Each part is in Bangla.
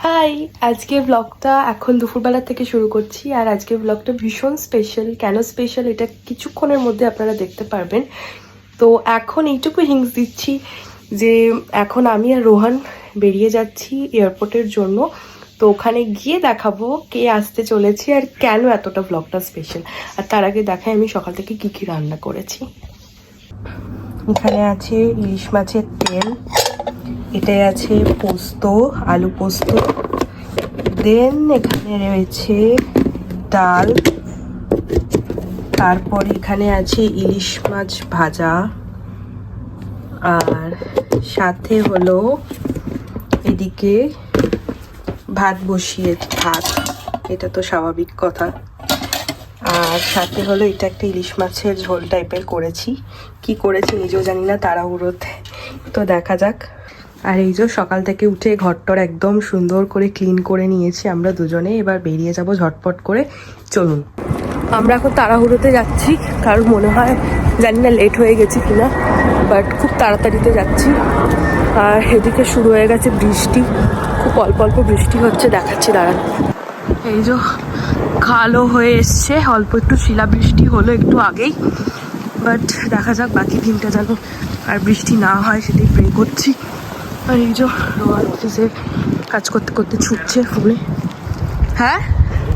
হাই, আজকে ব্লগটা এখন দুপুরবেলা থেকে শুরু করছি। আর আজকে ব্লগটা ভীষণ স্পেশাল। কেন স্পেশাল এটা কিছুক্ষণের মধ্যে আপনারা দেখতে পারবেন। তো এখন এইটুকু হিংস দিচ্ছি যে এখন আমি আর রোহান বেরিয়ে যাচ্ছি এয়ারপোর্টের জন্য। তো ওখানে গিয়ে দেখাবো কে আসতে চলেছে আর কেন এতটা ব্লগটা স্পেশাল। আর তার আগে দেখাই আমি সকাল থেকে কি কি রান্না করেছি। এখানে আছে ইলিশ মাছের তেল, এটাই আছে পোস্ত, আলু পোস্ত, দেন এখানে রয়েছে ডাল, তারপর এখানে আছে ইলিশ মাছ ভাজা, আর সাথে হলো এদিকে ভাত বসিয়েছি, ভাত, এটা তো স্বাভাবিক কথা। আর সাথে হলো এটা একটা ইলিশ মাছের ঝোল টাইপের করেছি। কি করেছি নিজেও জানি না, তাড়াহুড়োতে। তো দেখা যাক। আর এই যে সকাল থেকে উঠে ঘরটর একদম সুন্দর করে ক্লিন করে নিয়েছি আমরা দুজনে। এবার বেরিয়ে যাব ঝটপট করে। চলুন, আমরা এখন তাড়াহুড়োতে যাচ্ছি, কারণ মনে হয় জানি না লেট হয়ে গেছি কিনা, বাট খুব তাড়াতাড়িতে যাচ্ছি। আর এদিকে শুরু হয়ে গেছে বৃষ্টি, খুব অল্প অল্প বৃষ্টি হচ্ছে, দেখাচ্ছি দাঁড়ান। এই যে কালো হয়ে এসছে, অল্প একটু শিলা বৃষ্টি হলো একটু আগেই, বাট দেখা যাক বাকি দিনটা যেন আর বৃষ্টি না হয় সেটাই প্রে করছি। আর এই যে রোহান অফিসে কাজ করতে করতে ছুটছে ফোনে। হ্যাঁ,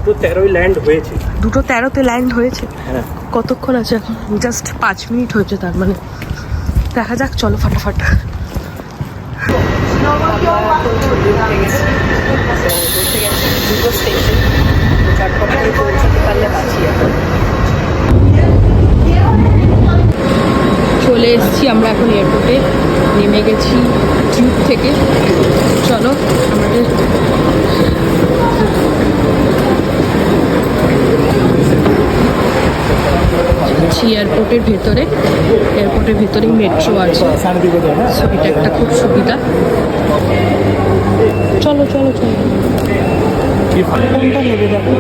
2:13 ল্যান্ড হয়েছে। 2:13 ল্যান্ড হয়েছে। হ্যাঁ, কতক্ষণ আছে এখন? জাস্ট 5 মিনিট হয়েছে, তার মানে দেখা যাক। চলো ফাটাফাট। দুটো স্টেশন, চটপট পৌঁছাতে পারলে বাঁচি। এখন চলে এসেছি আমরা এখন এয়ারপোর্টে, নেমে গেছি টিউব থেকে। চলো আমাদের এয়ারপোর্টের ভেতরে, এয়ারপোর্টের ভেতরেই মেট্রো আছে, এটা একটা খুব সুবিধা। চলো চলো চলো, কোনটা নেবে দেখো।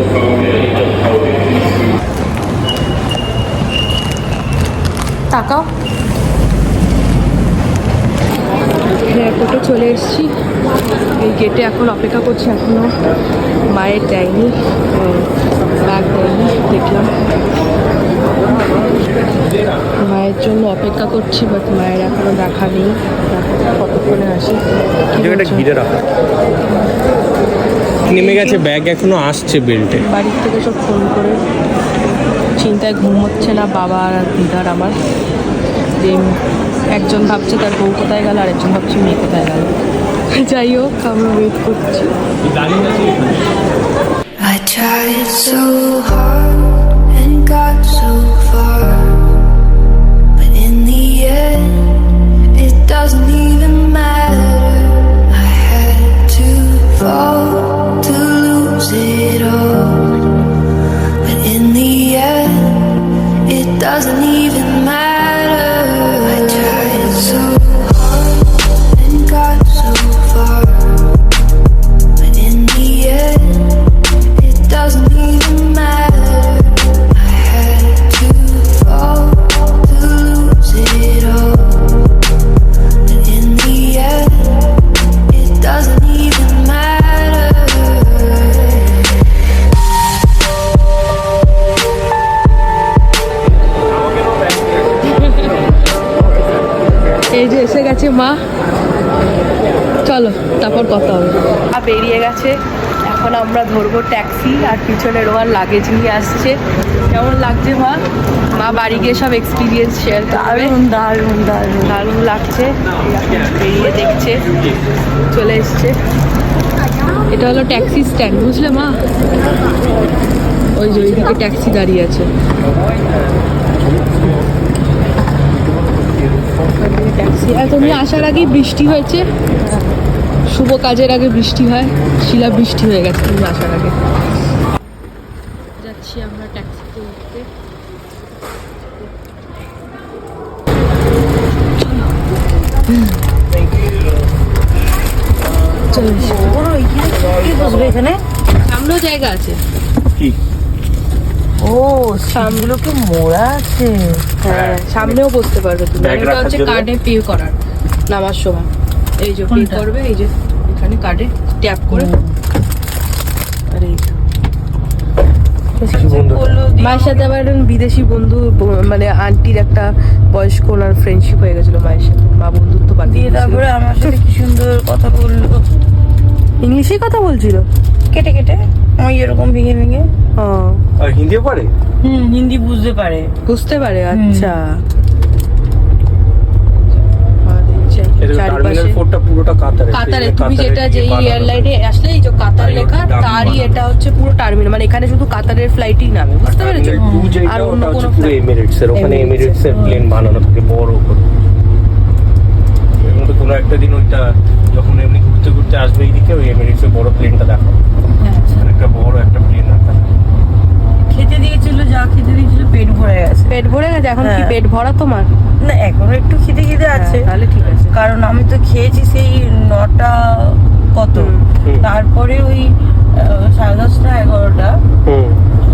তাকাও। এয়ারপোর্টে চলে এসেছি, এই গেটে এখন অপেক্ষা করছি। এখনো মায়ের দেয়নি, ব্যাগ দেয়নি দেখলাম। মায়ের জন্য অপেক্ষা করছি, বাট মায়ের এখনো দেখা নেই, কতক্ষণে আসি। ঘিরে রাখা নেমে গেছে, ব্যাগ এখনো আসছে বেল্টে। বাড়ির থেকে সব ফোন করে চিন্তায় ঘুম হচ্ছে না বাবা আর দিদার আমার, যে একজন ভাবছে তার বউ কোথায় গেল, আর একজন ভাবছে মেয়ে কোথায় গেল। যাই হোক, আমরা ওয়েট করছি। I tried so hard and got so far, but in the end it doesn't even matter. I had to fall to lose it all, but in the end it doesn't even matter. I tried so hard and got so far, but in the end it doesn't even matter. I had to fall to lose it all, but in the end it doesn't even matter. এই যে এসে গেছে মা, চলো তারপর কথা হবে। বেরিয়ে গেছে, এখন আমরা ধরবো ট্যাক্সি। আর পিছনে রোহান লাগেজ নিয়ে আসছে। কেমন লাগছে মা? মা বাড়ি গিয়ে সব এক্সপিরিয়েন্স শেয়ার করবে। দারুণ দারুণ দারুণ লাগছে। বেরিয়ে দেখছে, চলে এসছে। এটা হলো ট্যাক্সি স্ট্যান্ড, বুঝলে মা? ওই যে ওইদিকে ট্যাক্সি দাঁড়িয়ে আছে। ট্যাক্সি তুমি আসার আগেই বৃষ্টি হয়েছে, শুভ কাজের আগে বৃষ্টি হয়, শিলা বৃষ্টি হয়ে গেছে তুমি আসার আগে। যাচ্ছি আমরা ট্যাক্সিতে উঠতে। এখানে সামনেও জায়গা আছে। কি? ও, সামগুলোকে মোড়া আছে। হ্যাঁ, সামনেও বসতে পারবে তুমি। এটা হচ্ছে কার্ডে পে করার নামার সময়। এই যে পে করবে, এই যে এখানে কার্ডে ট্যাপ করে আর এই মায়ের সাথে আবার একজন বিদেশি বন্ধু মানে আন্টির একটা বয়স্ক ওনার ফ্রেন্ডশিপ হয়ে গেছিল মায়ের সাথে, মা বন্ধুত্ব বাদিয়ে তারপরে আমার সাথে কি সুন্দর কথা বললো, ইংলিশে কথা বলছিল কেটে কেটে আমি এরকম ভেঙে ভেঙে। আর হিন্দিও পারে? হিন্দি বুঝতে পারে। বুঝতে পারে, আচ্ছা। টার্মিনাল 4টা পুরোটা কাতারে। কাতারে তুমি যেটা যে এয়ারলাইনে আসলে এই যে কাতার লেখা, তারই এটা হচ্ছে পুরো টার্মিনাল, মানে এখানে শুধু কাতারের ফ্লাইটই নামে, বুঝতে পেরেছো? আর অন্য কোনো পুরো এমিরেটস এর, ওখানে এমিরেটস এর প্লেন বানানো থাকে বড় করে। এর মধ্যে কোনো একটা দিন ওইটা যখন এমনি ঘুরতে ঘুরতে আসবে এইদিকে, ওই এমিরেটস এর বড় প্লেনটা দেখো, একটা বড় একটা প্লেন আছে। খেতে দিয়েছিল, যা খেতে দিয়েছিল পেট ভরে গেছে। পেট ভরে গেছে এখন? কি পেট ভরা তোমার? না, এখনো একটু খিদে খিদে আছে। তাহলে ঠিক আছে, কারণ আমি তো খেয়েছি সেই 9টা কত, তারপরে ওই 10:30টা 11টা,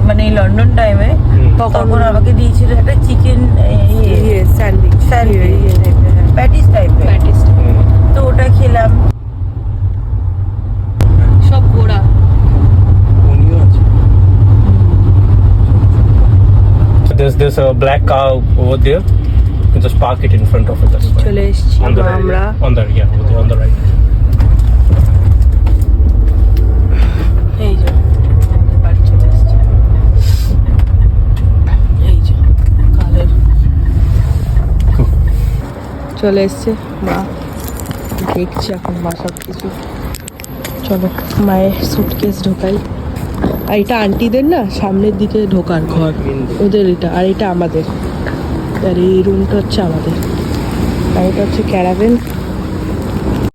মানে লন্ডন টাইমে তখন আমাকে দিয়েছিল একটা চিকেন স্যান্ডউইচ প্যাটিস টাইপের, তো ওটা খেলাম। সব ঘোরা। উনিও আছে। There's a black car over there. You can just park it in front of it. That's fine. চলে এসেছি On the right, আমরা। on the yeah, over there, on the right. এই যে আমাদের বাড়ি চলে এসেছি, এই যে কালের চলে এসছে মা, দেখছি এখন মা সব কিছু। চলো মায়ের সুটকেস ঢোকাই। আর এটা আন্টিদের না সামনের দিকে ঢোকার ঘর, ওদের এটা, আর এটা আমাদের, আর এই রুমটা হচ্ছে আমাদের, আর এটা হচ্ছে ক্যারাভেন।